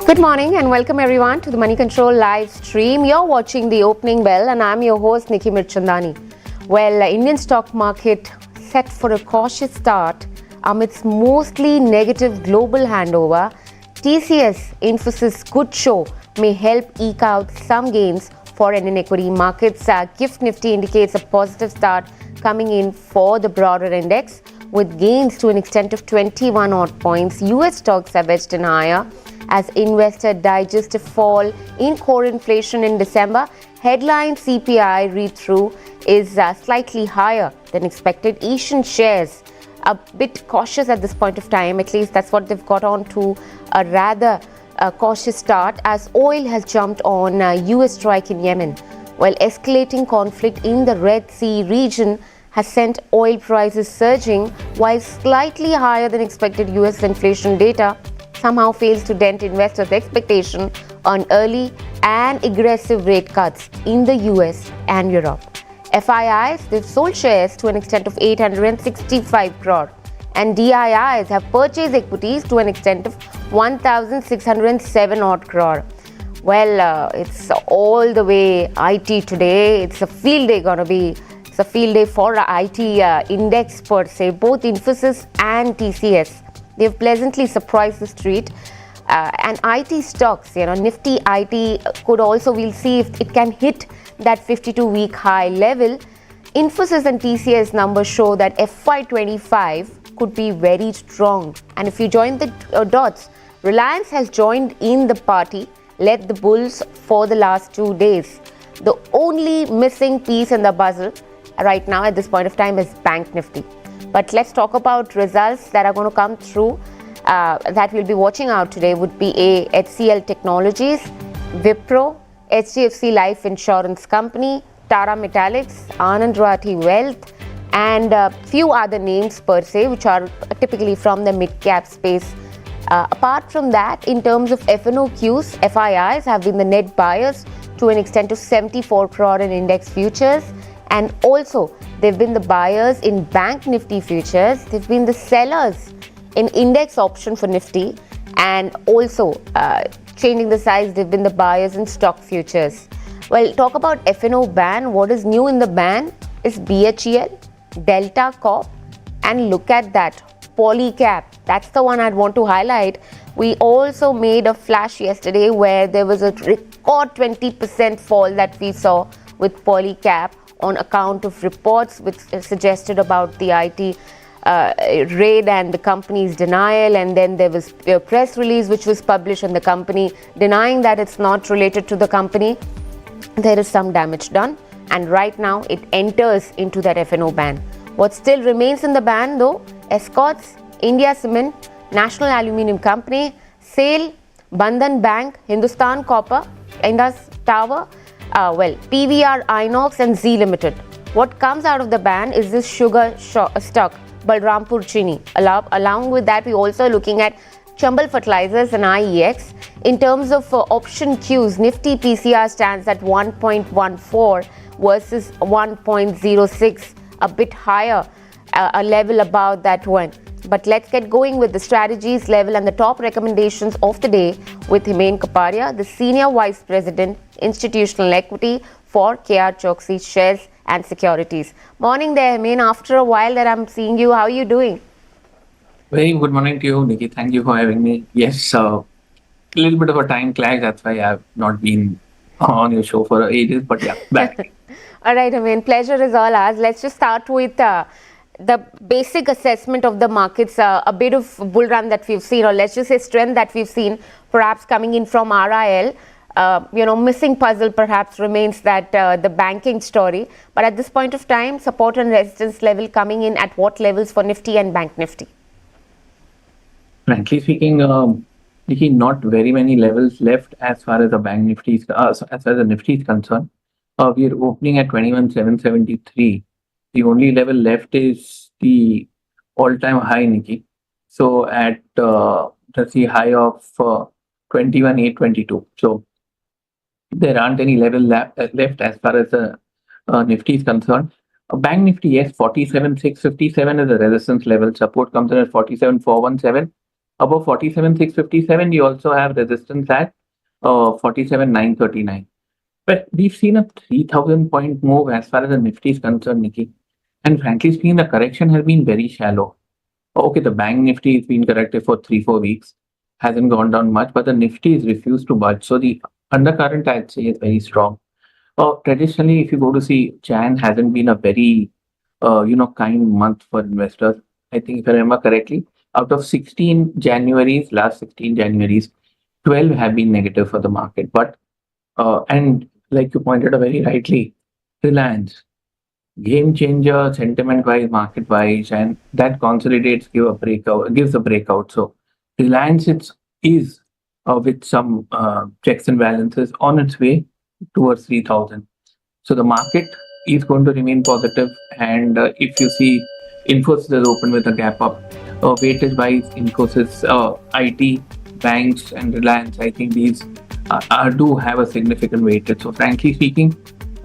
Good morning and welcome everyone to the Money Control live stream. You're watching the opening bell and I'm your host Nickey Mirchandani. Well, Indian stock market set for a cautious start amidst mostly negative global handover. TCS Infosys good show may help eke out some gains for Indian equity markets. GIFT Nifty indicates a positive start coming in for the broader index with gains to an extent of 21 odd points. US stocks have edged in higher as investor digest a fall in core inflation in December. Headline CPI read-through is slightly higher than expected. Asian shares a bit cautious at this point of time, at least that's what they've got on to a rather cautious start as oil has jumped on US strike in Yemen. While escalating conflict in the Red Sea region has sent oil prices surging, while slightly higher than expected US inflation data somehow fails to dent investors' expectation on early and aggressive rate cuts in the US and Europe. FIIs, they've sold shares to an extent of 865 crore and DIIs have purchased equities to an extent of 1,607 odd crore. Well, it's all the way IT today. It's a field day gonna be. It's a field day for IT index per se, both Infosys and TCS. They've pleasantly surprised the street. And IT stocks, Nifty IT could also, we'll see if it can hit that 52-week high level. Infosys and TCS numbers show that FY25 could be very strong. And if you join the dots, Reliance has joined in the party, led the bulls for the last 2 days. The only missing piece in the puzzle right now at this point of time is Bank Nifty. But let's talk about results that are going to come through that we'll be watching out today would be HCL Technologies, Wipro, HDFC Life Insurance Company, Tata Metallics, Anand Rathi Wealth, and a few other names per se, which are typically from the mid-cap space. Apart from that, in terms of FNOQs, FIIs have been the net buyers to an extent of 74 crore in index futures. And also, they've been the buyers in Bank Nifty futures. They've been the sellers in index option for Nifty. And also, changing the size, they've been the buyers in stock futures. Well, talk about FNO ban. What is new in the ban is BHEL, Delta Corp, and look at that, Polycab. That's the one I'd want to highlight. We also made a flash yesterday where there was a record 20% fall that we saw with Polycab on account of reports which suggested about the IT raid and the company's denial, and then there was a press release which was published on the company denying that it's not related to the company. There is some damage done and right now it enters into that FNO ban. What still remains in the ban though, Escorts, India Cement, National Aluminium Company, SAIL, Bandhan Bank, Hindustan Copper, Indus Tower, PVR Inox and Z Limited. What comes out of the ban is this sugar stock, Balrampur Chini. Along with that, we're also looking at Chambal Fertilizers and IEX. In terms of option queues, Nifty PCR stands at 1.14 versus 1.06, a bit higher, a level above that one. But let's get going with the strategies level and the top recommendations of the day with Hemen Kapadia, the Senior Vice President, Institutional Equity for KR Choksey Shares and Securities. Morning there, Hemen. After a while that I'm seeing you, how are you doing? Very good morning to you, Nickey. Thank you for having me. Yes, a little bit of a time clash. That's why I've not been on your show for ages, but yeah, back. All right, Hemen. Pleasure is all ours. Let's just start with the basic assessment of the markets, a bit of bull run that we've seen, or let's just say strength that we've seen, perhaps coming in from RIL. Missing puzzle perhaps remains that the banking story. But at this point of time, support and resistance level coming in at what levels for Nifty and Bank Nifty? Frankly speaking, Nickey, not very many levels left as far as the Bank Nifty is, as far as the Nifty is concerned. We are opening at 21,773. The only level left is the all-time high, Nickey. So at the high of 21,822. So there aren't any level left as far as the Nifty is concerned. Bank Nifty, yes, 47,657 is the resistance level. Support comes in at 47,417. Above 47,657, you also have resistance at 47,939. But we've seen a 3,000 point move as far as the Nifty is concerned, Nickey. And frankly speaking, the correction has been very shallow. Okay, the bank Nifty has been corrected for 3-4 weeks, hasn't gone down much, but the Nifty is refused to budge. So the undercurrent, I'd say, is very strong. Traditionally, if you go to see, Jan hasn't been a very, kind month for investors. I think if I remember correctly, out of 16 Januaries, last 16 Januaries, 12 have been negative for the market. But, and like you pointed out very rightly, Reliance, game changer, sentiment wise, market wise, and that consolidates, gives a breakout. So Reliance is with some checks and balances on its way towards 3,000. So the market is going to remain positive, and if you see Infosys has opened with a gap up, weightage wise, Infosys, IT, banks, and Reliance, I think these do have a significant weightage. So frankly speaking,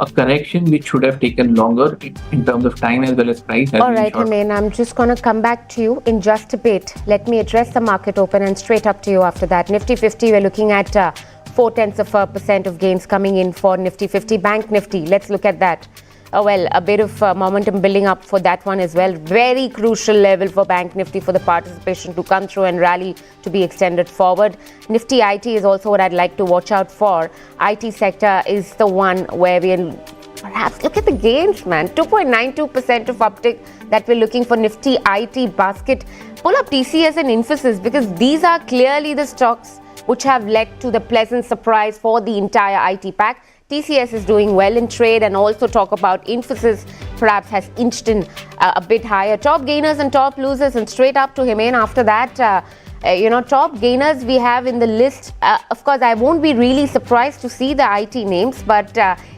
a correction which should have taken longer in terms of time as well as price. All right, Hemen, I'm just going to come back to you in just a bit. Let me address the market open and straight up to you after that. Nifty 50, we're looking at 0.4% of gains coming in for Nifty 50. Bank Nifty, let's look at that. Well, a bit of momentum building up for that one as well. Very crucial level for Bank Nifty for the participation to come through and rally to be extended forward. Nifty IT is also what I'd like to watch out for. IT sector is the one where we're perhaps, look at the gains, man. 2.92% of uptick that we're looking for Nifty IT basket. Pull up TCS and Infosys because these are clearly the stocks which have led to the pleasant surprise for the entire IT pack. TCS is doing well in trade, and also talk about Infosys perhaps has inched in a bit higher. Top gainers and top losers, and straight up to Hemen after that. Top gainers we have in the list. Of course, I won't be really surprised to see the IT names, but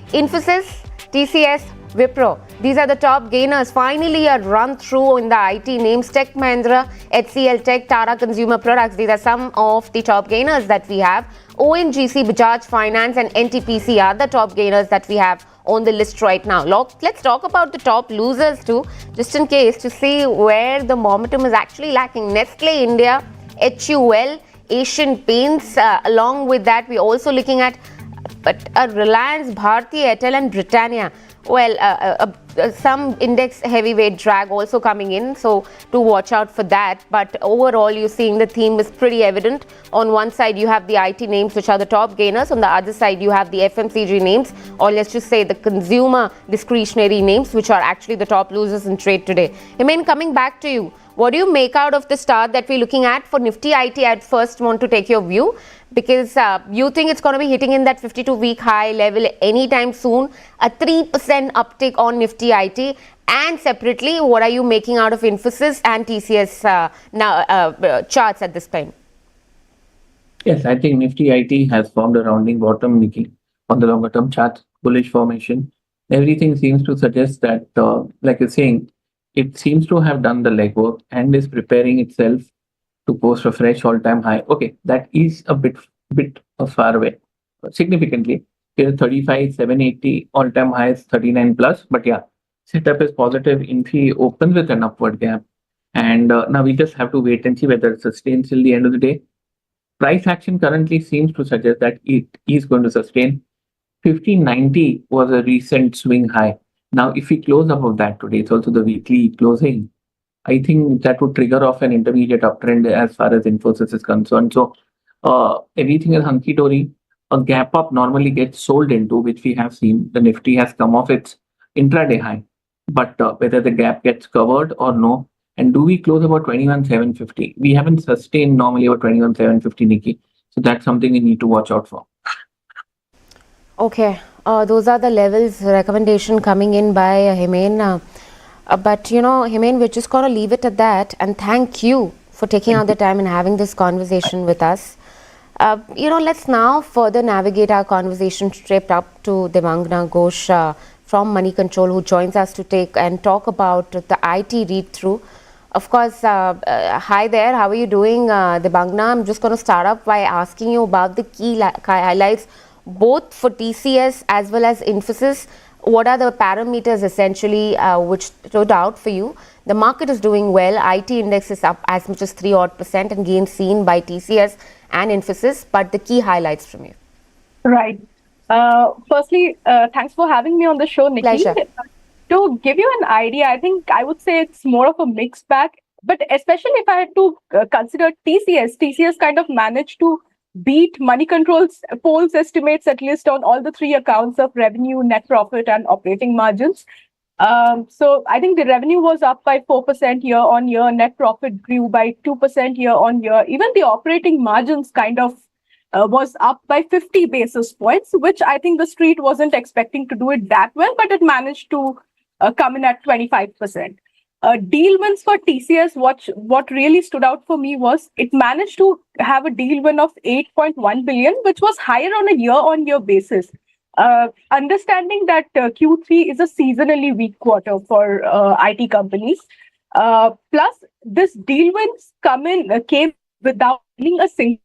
Infosys, TCS, Wipro, these are the top gainers. Finally, a run through in the IT names. Tech Mahindra, HCL Tech, Tata Consumer Products, these are some of the top gainers that we have. ONGC, Bajaj Finance, and NTPC are the top gainers that we have on the list right now. Let's talk about the top losers too, just in case, to see where the momentum is actually lacking. Nestle India, HUL, Asian Paints. Along with that, we're also looking at Reliance, Bharti Airtel, and Britannia. Well, some index heavyweight drag also coming in, so to watch out for that. But overall, you're seeing the theme is pretty evident. On one side, you have the IT names, which are the top gainers. On the other side, you have the FMCG names, or let's just say the consumer discretionary names, which are actually the top losers in trade today. Hemen, coming back to you, what do you make out of the start that we're looking at for Nifty IT? I'd first want to take your view, because you think it's going to be hitting in that 52-week high level anytime soon, a 3% uptick on Nifty IT, and separately, what are you making out of Infosys and TCS charts at this time? Yes, I think Nifty IT has formed a rounding bottom, Nickey, on the longer term chart, bullish formation. Everything seems to suggest that, like you're saying, it seems to have done the legwork and is preparing itself to post a fresh all-time high. Okay, that is a bit far away, significantly. Here 35,780, all-time high is 39 plus. But yeah, setup is positive. Infi opens with an upward gap, and now we just have to wait and see whether it sustains till the end of the day. Price action currently seems to suggest that it is going to sustain. 1590 was a recent swing high. Now, if we close above that today, it's also the weekly closing, I think that would trigger off an intermediate uptrend as far as Infosys is concerned. So everything is hunky-dory. A gap up normally gets sold into, which we have seen. The Nifty has come off its intraday high. But whether the gap gets covered or no, and do we close about 21,750? We haven't sustained normally about 21,750, Nickey. So that's something we need to watch out for. Okay, those are the levels recommendation coming in by Hemen. But Hemen, we're just going to leave it at that. And thank you for taking out the time and having this conversation with us. Let's now further navigate our conversation straight up to Devangna Ghosh from Money Control, who joins us to take and talk about the IT read-through. Of course, hi there. How are you doing, Devangna? I'm just going to start up by asking you about the key highlights, both for TCS as well as Infosys. what are the parameters essentially which stood out for you? The market is doing well. IT index is up as much as 3% and gains seen by TCS and Infosys. But the key highlights from you. Right. Firstly, thanks for having me on the show, Nickey. Pleasure. To give you an idea, I think I would say it's more of a mixed bag. But especially if I had to consider TCS kind of managed to beat Money Control's polls estimates, at least on all the three accounts of revenue, net profit, and operating margins. So I think the revenue was up by 4% year on year. Net profit grew by 2% year on year. Even the operating margins kind of was up by 50 basis points, which I think the street wasn't expecting to do it that well, but it managed to come in at 25%. Deal wins for TCS, what really stood out for me was it managed to have a deal win of 8.1 billion, which was higher on a year-on-year basis. Understanding that Q3 is a seasonally weak quarter for IT companies. Plus, this deal wins came without winning a single.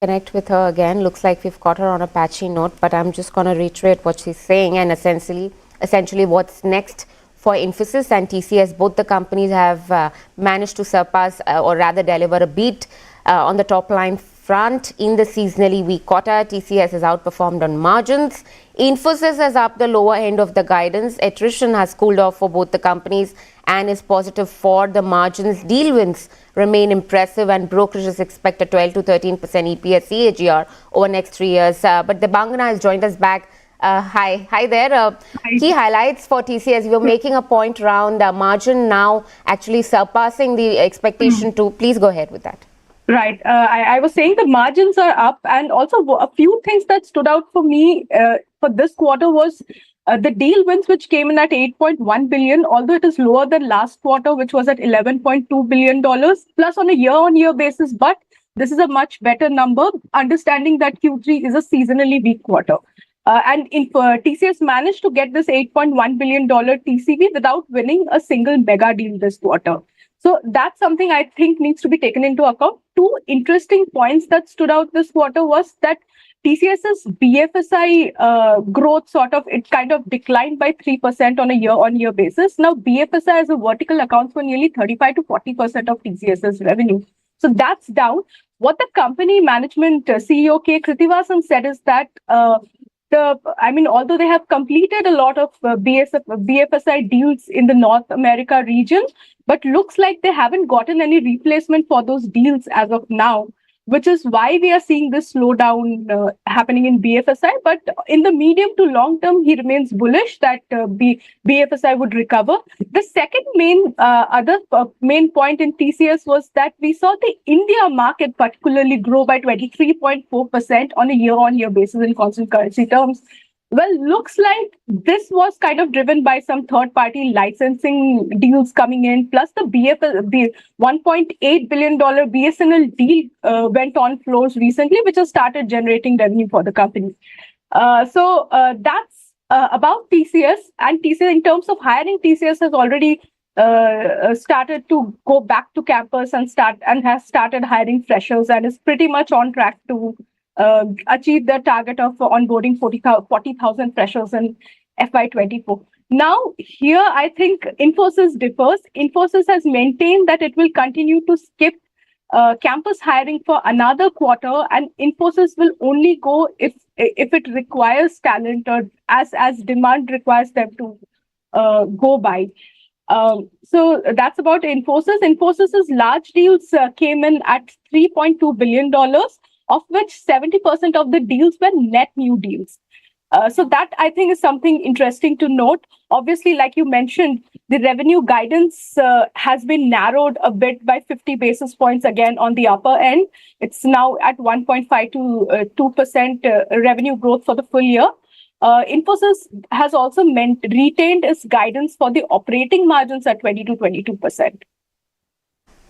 Connect with her again. Looks like we've got her on a patchy note, but I'm just going to reiterate what she's saying and essentially what's next for Infosys and TCS. Both the companies have managed to surpass or rather deliver a beat on the top line front in the seasonally weak quarter. TCS has outperformed on margins. Infosys has upped the lower end of the guidance. Attrition has cooled off for both the companies and is positive for the margins. Deal wins remain impressive and brokerages expect a 12 to 13% EPS CAGR over next 3 years. But Debangana has joined us back. Hi there. Hi. Key highlights for TCS. You were making a point around margin now actually surpassing the expectation too. Please go ahead with that. Right. I was saying the margins are up, and also a few things that stood out for me for this quarter was the deal wins, which came in at 8.1 billion, although it is lower than last quarter, which was at $11.2 billion, plus on a year-on-year basis. But this is a much better number, understanding that Q3 is a seasonally weak quarter. And TCS managed to get this $8.1 billion TCV without winning a single mega deal this quarter. So that's something I think needs to be taken into account. Two interesting points that stood out this quarter was that TCS's BFSI growth it kind of declined by 3% on a year-on-year basis. Now, BFSI as a vertical accounts for nearly 35 to 40% of TCS's revenue. So that's down. What the company management CEO K. Krithivasan said is that although they have completed a lot of BFSI deals in the North America region, but looks like they haven't gotten any replacement for those deals as of now, which is why we are seeing this slowdown happening in BFSI. But in the medium to long term, he remains bullish that BFSI would recover. The second main point in TCS was that we saw the India market particularly grow by 23.4% on a year-on-year basis in constant currency terms. Well, looks like this was kind of driven by some third-party licensing deals coming in, plus the $1.8 billion BSNL deal went on floors recently, which has started generating revenue for the company. So that's about TCS. And TCS, in terms of hiring, TCS has already started to go back to campus and has started hiring freshers and is pretty much on track to achieve the target of onboarding 40,000 freshers in FY24. Now, here I think Infosys differs. Infosys has maintained that it will continue to skip campus hiring for another quarter, and Infosys will only go if it requires talent or as demand requires them to go by. So that's about Infosys. Infosys's large deals came in at $3.2 billion. Of which 70% of the deals were net new deals. So that I think is something interesting to note. Obviously, like you mentioned, the revenue guidance has been narrowed a bit by 50 basis points again on the upper end. It's now at 1.5 to 2% revenue growth for the full year. Infosys has also retained its guidance for the operating margins at 20 to 22%.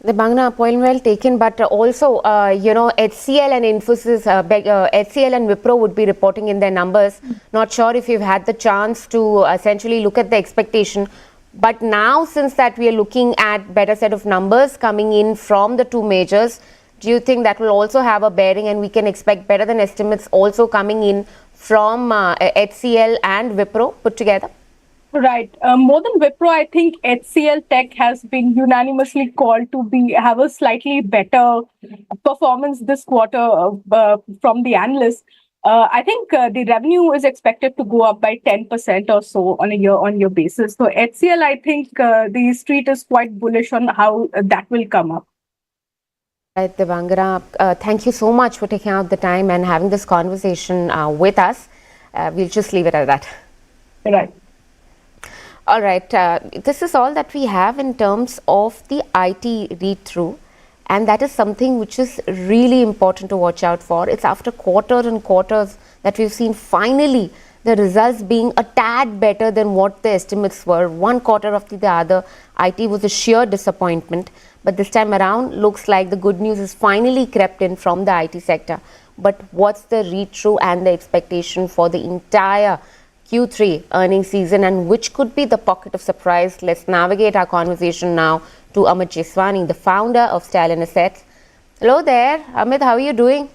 The Bangna point well taken, but also, HCL and Infosys, HCL and Wipro would be reporting in their numbers. Not sure if you've had the chance to essentially look at the expectation. But now, since that we are looking at better set of numbers coming in from the two majors, do you think that will also have a bearing and we can expect better than estimates also coming in from HCL and Wipro put together? Right. More than Wipro, I think HCL Tech has been unanimously called to have a slightly better performance this quarter from the analysts. I think the revenue is expected to go up by 10% or so on a year-on-year basis. So HCL, I think the street is quite bullish on how that will come up. Right, Devangana, thank you so much for taking out the time and having this conversation with us. We'll just leave it at that. Right. All right, this is all that we have in terms of the IT read-through, and that is something which is really important to watch out for. It's after quarters and quarters that we've seen finally the results being a tad better than what the estimates were. One quarter after the other, IT was a sheer disappointment, but this time around looks like the good news is finally crept in from the IT sector. But what's the read-through and the expectation for the entire Q3 earnings season, and which could be the pocket of surprise? Let's navigate our conversation now to Amit Jeswani, the founder of Stallion Assets. Hello there, Amit, how are you doing?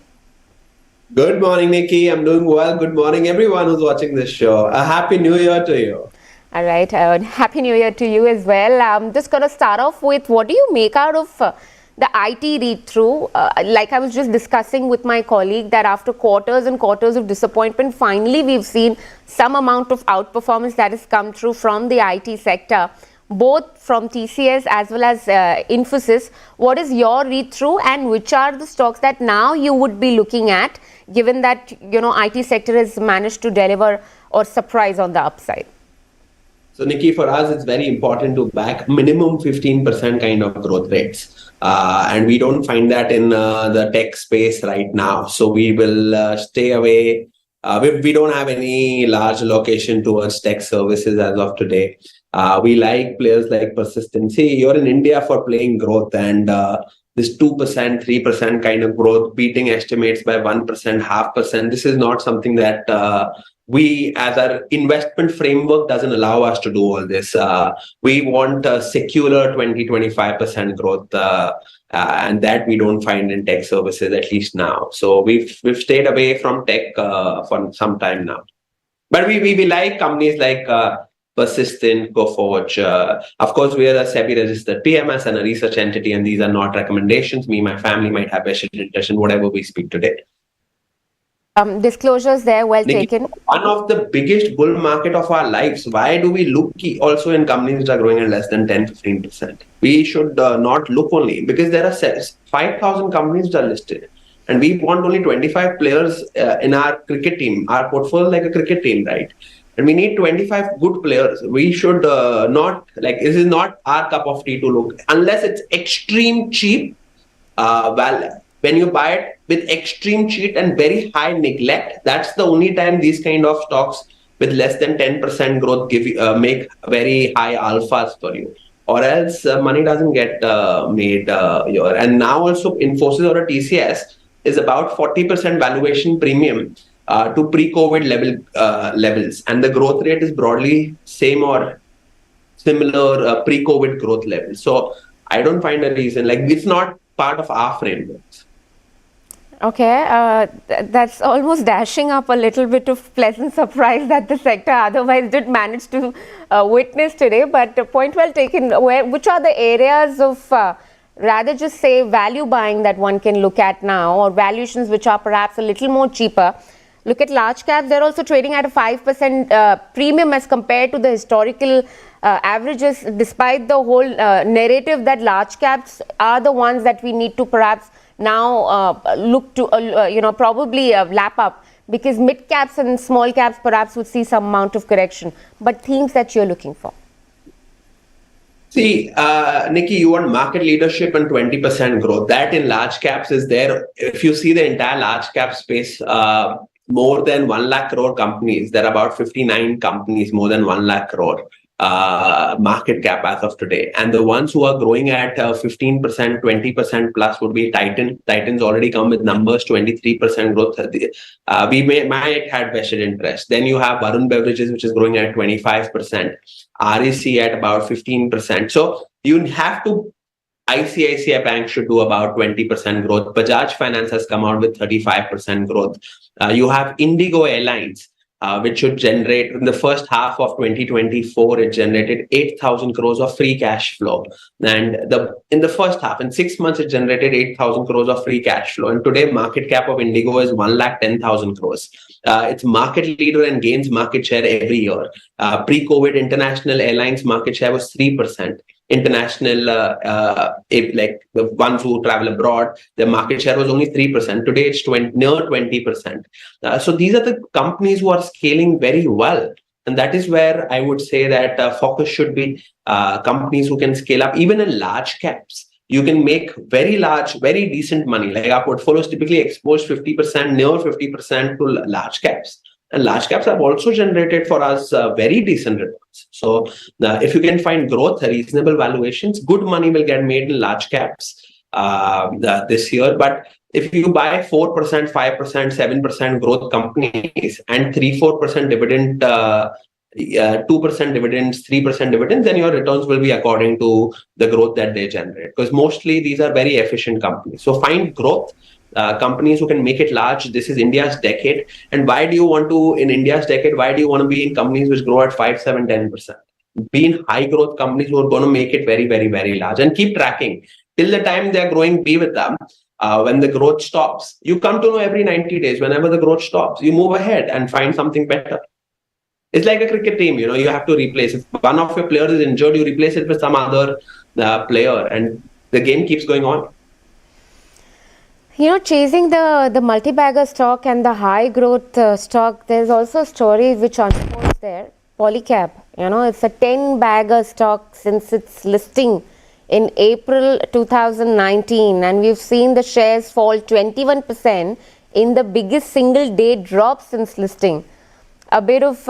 Good morning, Nickey. I'm doing well. Good morning, everyone who's watching this show. A happy new year to you. All right, happy new year to you as well. I'm just going to start off with, what do you make out of the IT read-through? Like I was just discussing with my colleague, that after quarters and quarters of disappointment, finally we've seen some amount of outperformance that has come through from the IT sector, both from TCS as well as Infosys. What is your read-through, and which are the stocks that now you would be looking at, given that, you know, IT sector has managed to deliver or surprise on the upside? So, Nickey, for us, it's very important to back minimum 15% kind of growth rates. And we don't find that in the tech space right now. So we will stay away. We don't have any large allocation towards tech services as of today. We like players like Persistency. You're in India for playing growth, and this 2%, 3% kind of growth, beating estimates by 1%, 0.5%. This is not something that we, as our investment framework, doesn't allow us to do all this. We want a secular 20-25% growth, and that we don't find in tech services, at least now. So we've stayed away from tech for some time now. But we like companies like Persistent, Coforge. Of course, we are a SEBI-registered PMS and a research entity, and these are not recommendations. Me, my family might have vested interest in whatever we speak today. Disclosures there, well taken. One of the biggest bull market of our lives. Why do we look also in companies which are growing at less than 10-15%? We should not look only, because there are 5,000 companies which are listed, and we want only 25 players in our cricket team. Our portfolio like a cricket team, right? And we need 25 good players. We should not, like, this is not our cup of tea to look, unless it's extreme cheap. When you buy it with extreme cheap and very high neglect, that's the only time these kind of stocks with less than 10% growth make very high alphas for you. Or else money doesn't get made here. And now also Infosys or a TCS is about 40% valuation premium to pre-COVID levels. And the growth rate is broadly same or similar pre-COVID growth levels. So I don't find a reason, like, it's not part of our frameworks. Okay, that's almost dashing up a little bit of pleasant surprise that the sector otherwise did manage to witness today. But point well taken. Which are the areas of rather just say value buying that one can look at now, or valuations which are perhaps a little more cheaper? Look at large caps. They're also trading at a 5% premium as compared to the historical averages, despite the whole narrative that large caps are the ones that we need to perhaps now look to, probably lap up, because mid caps and small caps perhaps would see some amount of correction. But themes that you're looking for? See, Nickey, you want market leadership and 20% growth. That in large caps is there. If you see the entire large cap space, more than 1 lakh crore companies, there are about 59 companies, more than 1 lakh crore market cap as of today. And the ones who are growing at 15%, 20% plus would be Titan. Titan's already come with numbers, 23% growth. We might have vested interest. Then you have Varun Beverages, which is growing at 25%. REC at about 15%. So you have to ICICI Bank should do about 20% growth. Bajaj Finance has come out with 35% growth. You have Indigo Airlines, which should generate, in the first half of 2024, it generated 8,000 crores of free cash flow. And in the first half, in 6 months, it generated 8,000 crores of free cash flow. And today, market cap of Indigo is 110,000 crores. It's market leader and gains market share every year. Pre-COVID, international airlines market share was 3%. International, like the ones who travel abroad, their market share was only 3%. Today, it's near 20%. So these are the companies who are scaling very well. And that is where I would say that focus should be companies who can scale up, even in large caps. You can make very large, very decent money. Like our portfolio is typically exposed 50%, near 50% to large caps. And large caps have also generated for us very decent returns. So if you can find growth, reasonable valuations, good money will get made in large caps this year. But if you buy 4%, 5%, 7% growth companies and 3-4% dividend, 2% dividends, 3% dividends, then your returns will be according to the growth that they generate. Because mostly these are very efficient companies. So find growth. Companies who can make it large. This is India's decade. And why do you want to, in India's decade, why do you want to be in companies which grow at 5, 7, 10%? Be in high growth companies who are going to make it very, very, very large, and keep tracking. Till the time they're growing, be with them. When the growth stops, you come to know every 90 days, whenever the growth stops, you move ahead and find something better. It's like a cricket team, you have to replace. If one of your players is injured, you replace it with some other player, and the game keeps going on. Chasing the multi-bagger stock and the high growth stock, there's also a story which unfolds there. Polycab, it's a 10-bagger stock since its listing in April 2019, and we've seen the shares fall 21% in the biggest single day drop since listing. A bit of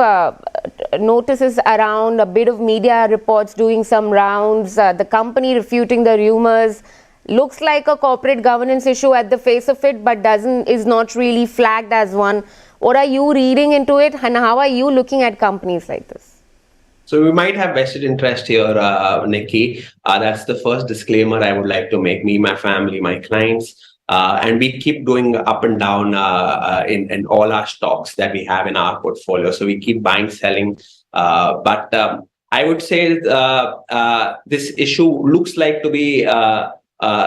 notices around, a bit of media reports doing some rounds, the company refuting the rumors. Looks like a corporate governance issue at the face of it, but is not really flagged as one. What are you reading into it, and how are you looking at companies like this? So we might have vested interest here, Nickey. That's the first disclaimer I would like to make. Me, my family, my clients, and we keep going up and down in all our stocks that we have in our portfolio. So we keep buying, selling, but I would say this issue looks like to be.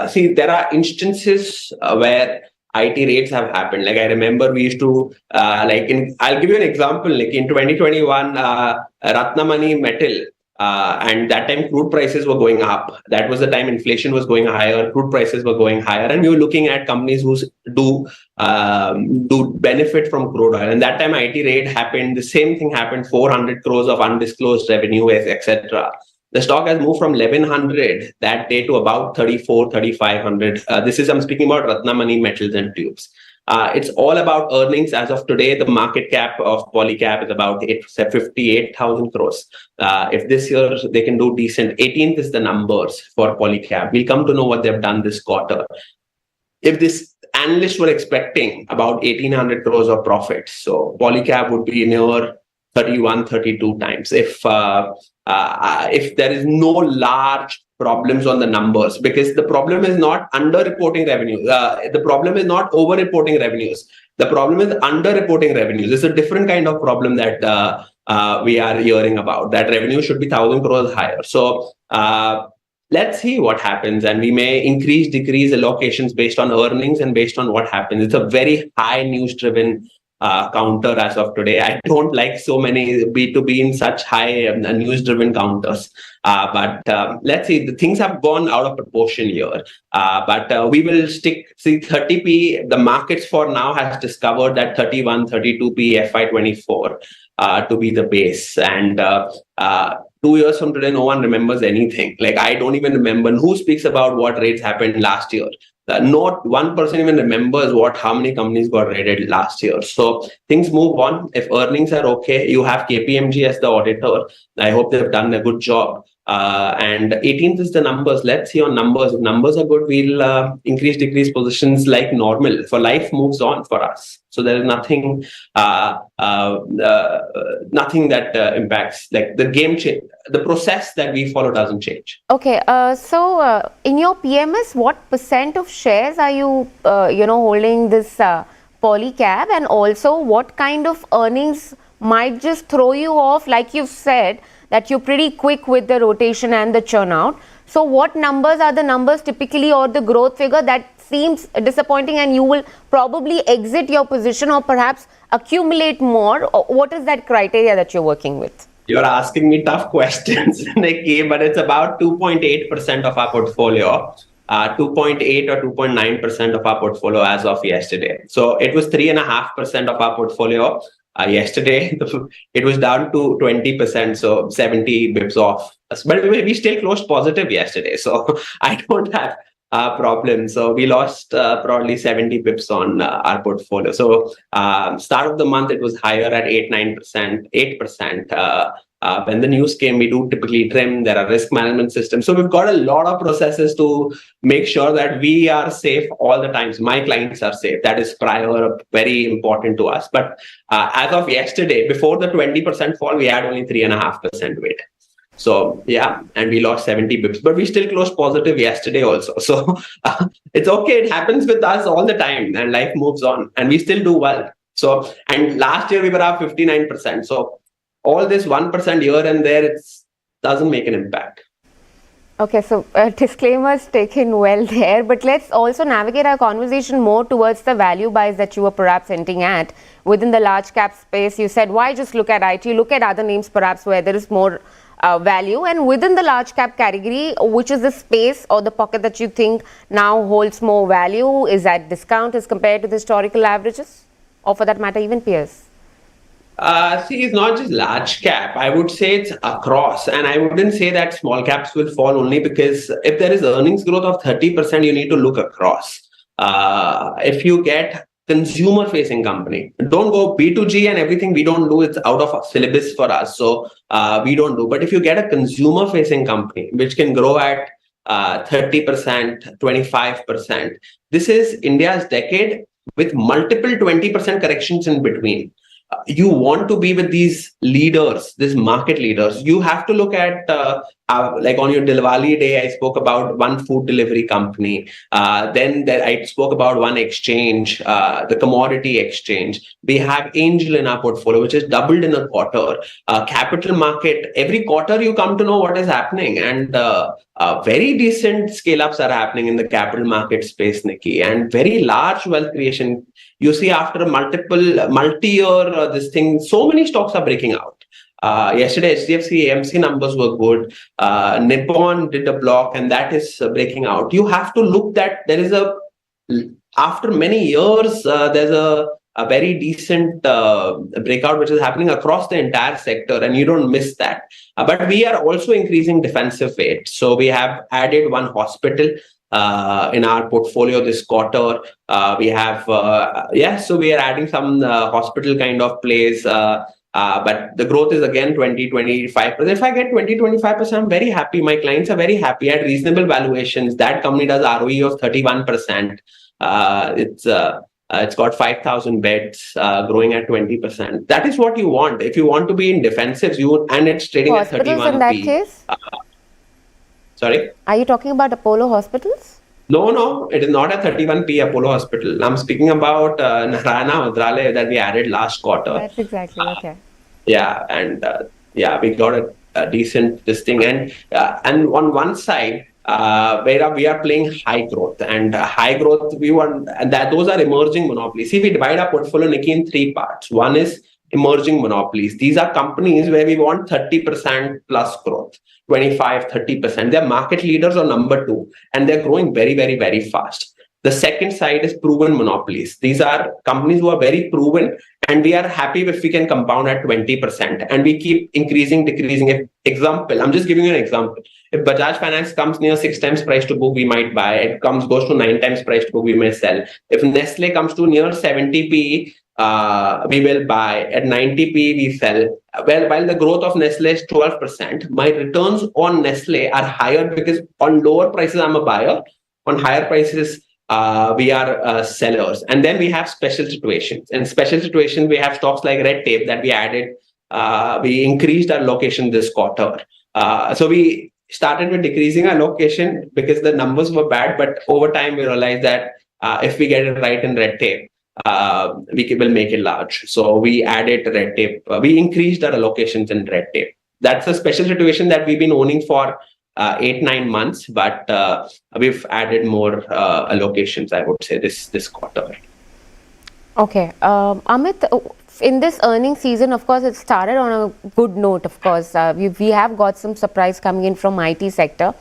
See, there are instances where IT raids have happened. Like I remember we used to, I'll give you an example. Like in 2021, Ratnamani Metal, and that time crude prices were going up. That was the time inflation was going higher, crude prices were going higher, and we were looking at companies who do benefit from crude oil. And that time IT raid happened. The same thing happened, 400 crores of undisclosed revenue, etc. The stock has moved from 1,100 that day to about 3,500. I'm speaking about Ratnamani Metals and Tubes. It's all about earnings. As of today, the market cap of Polycab is about 58,000 crores. If this year they can do decent, 18th is the numbers for Polycab. We'll come to know what they've done this quarter. If this analysts were expecting about 1,800 crores of profits, so Polycab would be near 31, 32 times. If there is no large problems on the numbers, because the problem is not under-reporting revenues. The problem is not over-reporting revenues. The problem is under-reporting revenues. It's a different kind of problem that we are hearing about, that revenue should be 1,000 crores higher. So let's see what happens, and we may increase, decrease allocations based on earnings and based on what happens. It's a very high news-driven counter as of today. I don't like so many B2B in such high news-driven counters. But let's see, the things have gone out of proportion here. But we will see 30p. The markets for now has discovered that 31, 32p FY24 to be the base. And 2 years from today, no one remembers anything. Like I don't even remember who speaks about what rates happened last year. Not one person even remembers how many companies got rated last year. So things move on. If earnings are okay, you have KPMG as the auditor. I hope they've done a good job. And 18th is the numbers. Let's see on numbers. If numbers are good, we'll increase, decrease positions like normal. For life moves on for us. So there is nothing, nothing that impacts. Like the game change, the process that we follow doesn't change. Okay, so in your PMS, what % of shares are you, holding this polycab, and also what kind of earnings might just throw you off? Like you've said, that you're pretty quick with the rotation and the churn out. So what numbers are the numbers typically, or the growth figure that seems disappointing, and you will probably exit your position or perhaps accumulate more? Or what is that criteria that you're working with? You're asking me tough questions, Nickey, but it's about 2.8% of our portfolio. 2.8 or 2.9% of our portfolio as of yesterday. So it was 3.5% of our portfolio yesterday. It was down to 20%, so 70 bips off. But we still closed positive yesterday, so I don't have a problem. So we lost probably 70 bips on our portfolio. So start of the month, it was higher at 8%. When the news came, we do typically trim. There are risk management systems. So we've got a lot of processes to make sure that we are safe all the time. So my clients are safe. That is very important to us. But as of yesterday, before the 20% fall, we had only 3.5% weight. So yeah, and we lost 70 bips, but we still closed positive yesterday also. So it's okay. It happens with us all the time, and life moves on, and we still do well. So, and last year we were up 59%. So all this 1% here and there, it doesn't make an impact. Okay, so disclaimers taken well there, but let's also navigate our conversation more towards the value buys that you were perhaps hinting at within the large cap space. You said, why just look at IT? Look at other names perhaps where there is more value. And within the large cap category, which is the space or the pocket that you think now holds more value? Is that discount as compared to the historical averages, or for that matter, even peers? See, it's not just large cap. I would say it's across. And I wouldn't say that small caps will fall only because if there is earnings growth of 30%, you need to look across. If you get consumer facing company, don't go B2G and everything we don't do. It's out of syllabus for us. So we don't do. But if you get a consumer facing company, which can grow at 30%, 25%, this is India's decade with multiple 20% corrections in between. You want to be with these leaders, these market leaders. You have to look at, like on your Diwali day, I spoke about one food delivery company. Then I spoke about one exchange, the commodity exchange. We have Angel in our portfolio, which is doubled in a quarter. Capital market, every quarter you come to know what is happening. And very decent scale-ups are happening in the capital market space, Nickey, and very large wealth creation. You see, after multi-year, this thing, so many stocks are breaking out. Yesterday, HDFC AMC numbers were good. Nippon did a block, and that is breaking out. You have to look that there is after many years, there's a very decent breakout which is happening across the entire sector, and you don't miss that. But we are also increasing defensive weight. So we have added one hospital in our portfolio this quarter. We have, so we are adding some hospital kind of plays. But the growth is again 20-25%. If I get 20-25%, I'm very happy. My clients are very happy at reasonable valuations. That company does ROE of 31%. It's got 5,000 beds, growing at 20%. That is what you want. If you want to be in defensives, and it's trading at 31p. In that case? Sorry? Are you talking about Apollo Hospitals? No, it is not at 31p Apollo Hospital. I'm speaking about Narayana Madralaya that we added last quarter. That's exactly, okay. Yeah, and we got a decent this thing. And on one side, where we are playing high growth, and high growth we want, and those are emerging monopolies. See, we divide our portfolio, Nickey, in three parts. One is emerging monopolies. These are companies where we want 30% plus growth, 25-30%. They're market leaders or number two, and they're growing very, very, very fast. The second side is proven monopolies. These are companies who are very proven, and we are happy if we can compound at 20%, and we keep increasing, decreasing. I'm just giving you an example. If Bajaj Finance comes near 6 times price to book, we might buy. It goes to 9 times price to book, we may sell. If Nestle comes to near 70p, we will buy. At 90p, we sell. Well, while the growth of Nestle is 12%, my returns on Nestle are higher because on lower prices, I'm a buyer. On higher prices, we are sellers. And then we have special situations. In special situations, we have stocks like Red Tape that we added. We increased our location this quarter. So we started with decreasing our location because the numbers were bad. But over time, we realized that if we get it right in Red Tape, we will make it large. So we added Red Tape. We increased our allocations in Red Tape. That's a special situation that we've been owning for 8-9 months, but we've added more allocations, I would say, this quarter. Okay. Amit, in this earnings season, of course, it started on a good note, of course. We have got some surprise coming in from IT sector.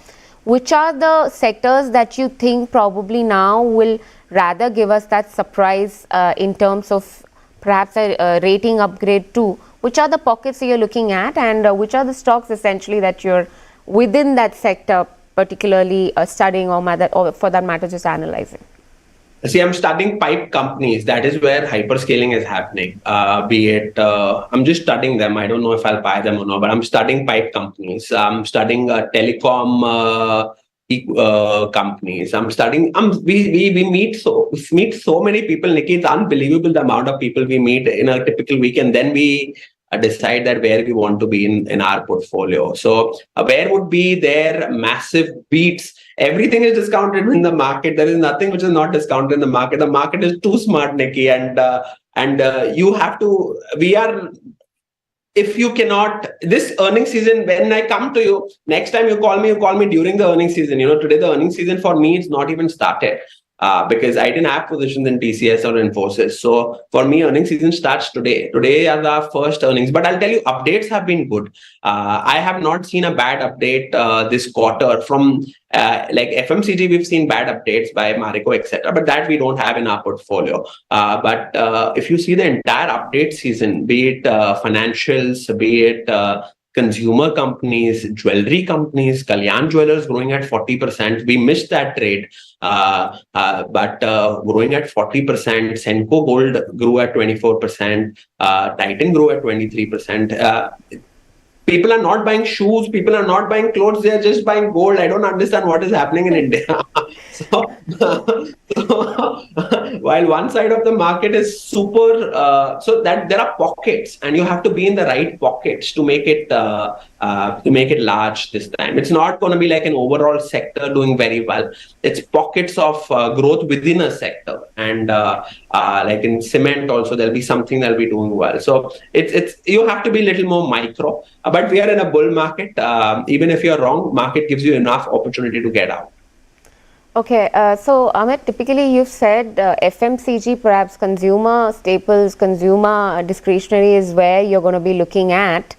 Which are the sectors that you think probably now will rather give us that surprise in terms of perhaps a rating upgrade too? Which are the pockets you're looking at, and which are the stocks essentially that you're within that sector particularly studying or for that matter just analyzing? See, I'm studying pipe companies. That is where hyperscaling is happening. I'm just studying them. I don't know if I'll buy them or not, but I'm studying pipe companies. I'm studying telecom companies. I'm studying. We meet so many people, Nickey. It's unbelievable the amount of people we meet in a typical week, and then we decide that where we want to be in our portfolio. So where would be their massive beats? Everything is discounted in the market. There is nothing which is not discounted in the market. The market is too smart, Nickey, and you have to. If you cannot, this earnings season, when I come to you, next time you call me during the earnings season. Today the earnings season for me is not even started. Because I didn't have positions in TCS or Infosys. So for me, earnings season starts today. Today are the first earnings. But I'll tell you, updates have been good. I have not seen a bad update this quarter from like FMCG. We've seen bad updates by Marico, etc. But that we don't have in our portfolio. But if you see the entire update season, be it financials, be it consumer companies, jewelry companies, Kalyan Jewelers growing at 40%. We missed that trade, but growing at 40%. Senco Gold grew at 24%. Titan grew at 23%. People are not buying shoes. People are not buying clothes. They are just buying gold. I don't understand what is happening in India. So while one side of the market is super, so that there are pockets, and you have to be in the right pockets to make it large this time. It's not going to be like an overall sector doing very well. It's pockets of growth within a sector, and like in cement also there'll be something that'll be doing well. So it's you have to be a little more micro. But we are in a bull market. Even if you're wrong, market gives you enough opportunity to get out. Okay, so Amit, typically you've said FMCG, perhaps consumer staples, consumer discretionary is where you're going to be looking at.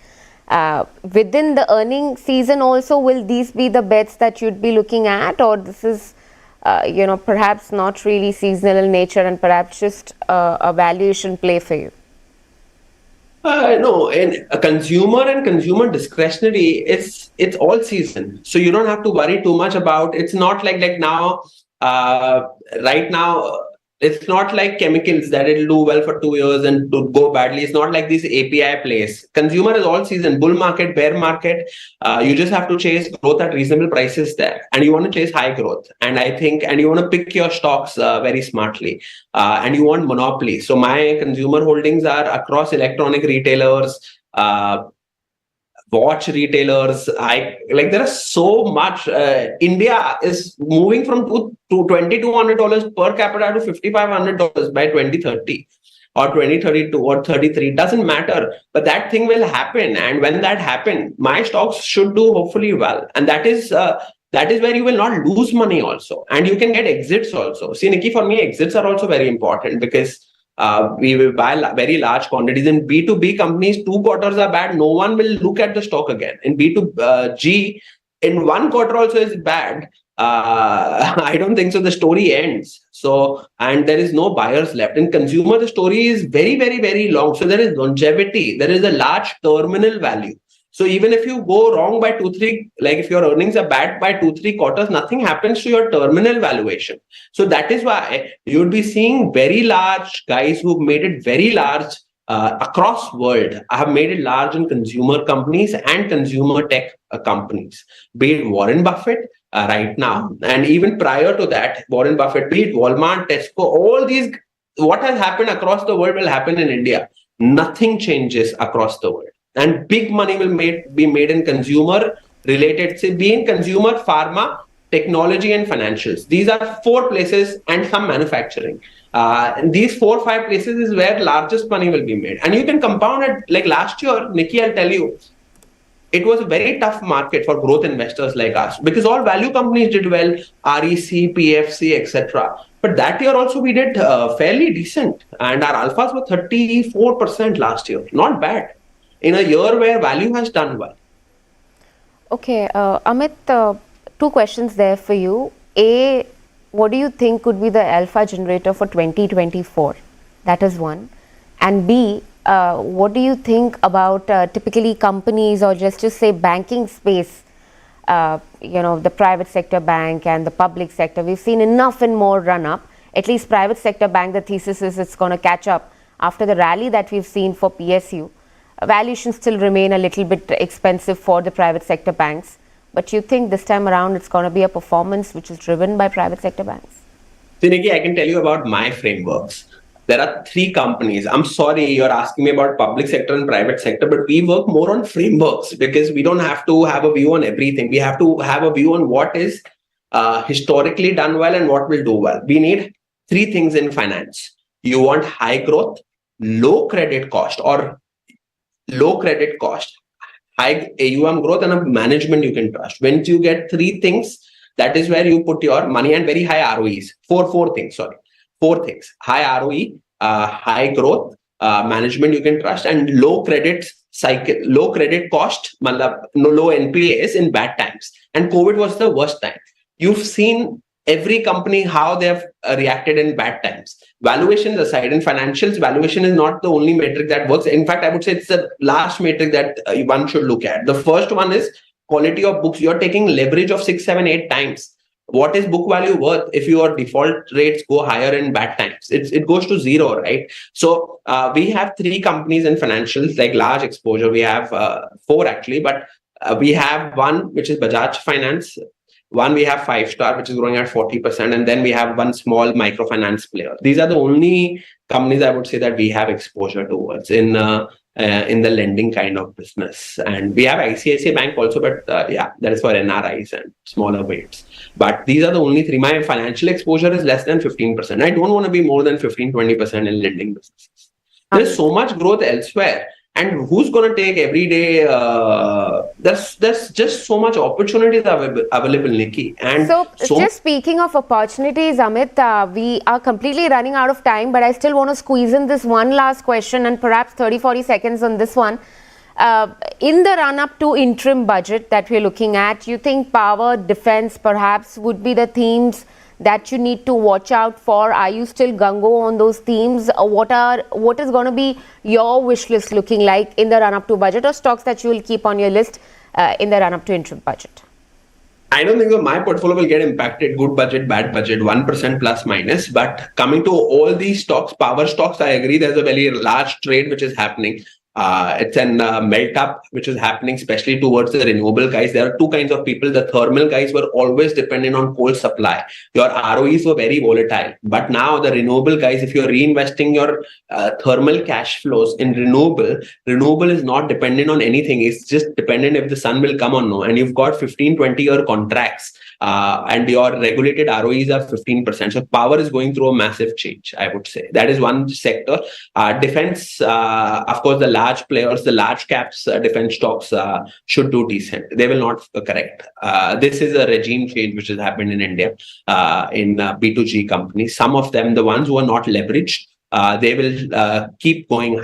Within the earning season also, will these be the bets that you'd be looking at, or this is, perhaps not really seasonal in nature and perhaps just a valuation play for you? No, in a consumer and consumer discretionary, it's all season. So you don't have to worry too much about. It's not like now, right now, it's not like chemicals that it'll do well for 2 years and go badly. It's not like these API plays. Consumer is all season. Bull market, bear market. You just have to chase growth at reasonable prices there, and you want to chase high growth. And you want to pick your stocks very smartly. And you want monopoly. So my consumer holdings are across electronic retailers, watch retailers. There are so much. India is moving from $2,200 per capita to $5,500 by 2030 or 2032 or 33. Doesn't matter, but that thing will happen. And when that happens, my stocks should do hopefully well. And that is where you will not lose money also. And you can get exits also. See, Nickey, for me, exits are also very important because we will buy very large quantities. In B2B companies, 2 quarters are bad. No one will look at the stock again. In B2G, in 1 quarter also is bad. I don't think so. The story ends. So, and there is no buyers left. In consumer, the story is very, very, very long. So there is longevity. There is a large terminal value. So even if you go wrong by 2-3, like if your earnings are bad by 2-3 quarters, nothing happens to your terminal valuation. So that is why you'll be seeing very large guys who've made it very large across world. I have made it large in consumer companies and consumer tech companies, be it Warren Buffett right now. And even prior to that, Warren Buffett, be it Walmart, Tesco, all these, what has happened across the world will happen in India. Nothing changes across the world. And big money will be made in consumer related, say, be in consumer, pharma, technology, and financials. These are 4 places, and some manufacturing. These 4 or 5 places is where largest money will be made. And you can compound it, like last year, Nickey, I'll tell you, it was a very tough market for growth investors like us because all value companies did well, REC, PFC, etc. But that year also we did fairly decent, and our alphas were 34% last year. Not bad in a year where value has done well. Okay, Amit, 2 questions there for you. A, what do you think could be the alpha generator for 2024? That is one. And B, what do you think about typically companies, or just to say banking space, the private sector bank and the public sector? We've seen enough and more run up. At least private sector bank, the thesis is it's going to catch up after the rally that we've seen for PSU. Valuations still remain a little bit expensive for the private sector banks. But you think this time around it's going to be a performance which is driven by private sector banks? So, Nickey, I can tell you about my frameworks. There are 3 companies. I'm sorry you're asking me about public sector and private sector, but we work more on frameworks because we don't have to have a view on everything. We have to have a view on what is historically done well and what will do well. We need 3 things in finance. You want high growth, low credit cost, high AUM growth, and a management you can trust. When you get 3 things, that is where you put your money, and very high ROEs. 4 things. High ROE, high growth, management you can trust, and low credit cost, low NPAs in bad times. And COVID was the worst time. You've seen every company how they have reacted in bad times. Valuations aside, in financials, valuation is not the only metric that works. In fact, I would say it's the last metric that one should look at. The first one is quality of books. You're taking leverage of 6, 7, 8 times. What is book value worth if your default rates go higher in bad times? It goes to 0, right? So we have 3 companies in financials, like large exposure. We have 4 actually, but we have one which is Bajaj Finance. One, we have 5-star, which is growing at 40%. And then we have one small microfinance player. These are the only companies I would say that we have exposure towards in the lending kind of business. And we have ICICI Bank also, but that is for NRIs and smaller weights. But these are the only 3. My financial exposure is less than 15%. I don't want to be more than 15-20% in lending businesses. There's so much growth elsewhere. And who's going to take every day? There's just so much opportunities available, Nickey. And so just speaking of opportunities, Amit, we are completely running out of time, but I still want to squeeze in this one last question and perhaps 30-40 seconds on this one. In the run-up to interim budget that we're looking at, you think power, defense perhaps would be the themes that you need to watch out for? Are you still gung-ho on those themes? What is going to be your wish list looking like in the run-up to budget, or stocks that you will keep on your list in the run-up to interim budget? I don't think that my portfolio will get impacted. Good budget, bad budget, 1% plus minus. But coming to all these stocks, power stocks, I agree there's a very large trade which is happening. It's an melt up which is happening, especially towards the renewable guys. There are 2 kinds of people. The thermal guys were always dependent on coal supply. Your ROEs were very volatile. But now the renewable guys, if you're reinvesting your thermal cash flows in renewable is not dependent on anything. It's just dependent if the sun will come or no. And you've got 15-20 year contracts and your regulated ROEs are 15%. So power is going through a massive change, I would say. That is one sector. Defense, of course, the large players, the large caps, defense stocks should do decent. They will not correct. This is a regime change which has happened in India in B2G companies. Some of them, the ones who are not leveraged, they will keep going.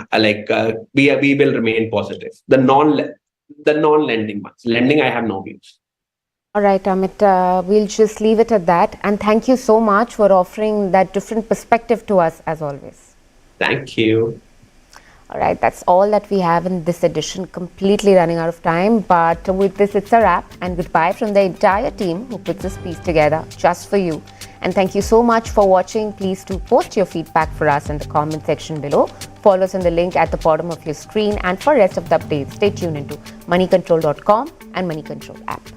We will remain positive. The non-lending ones. Lending, I have no views. All right, Amit, we'll just leave it at that. And thank you so much for offering that different perspective to us as always. Thank you. All right, that's all that we have in this edition, completely running out of time. But with this, it's a wrap. And goodbye from the entire team who puts this piece together just for you. And thank you so much for watching. Please do post your feedback for us in the comment section below. Follow us in the link at the bottom of your screen. And for rest of the updates, stay tuned into moneycontrol.com and Money Control app.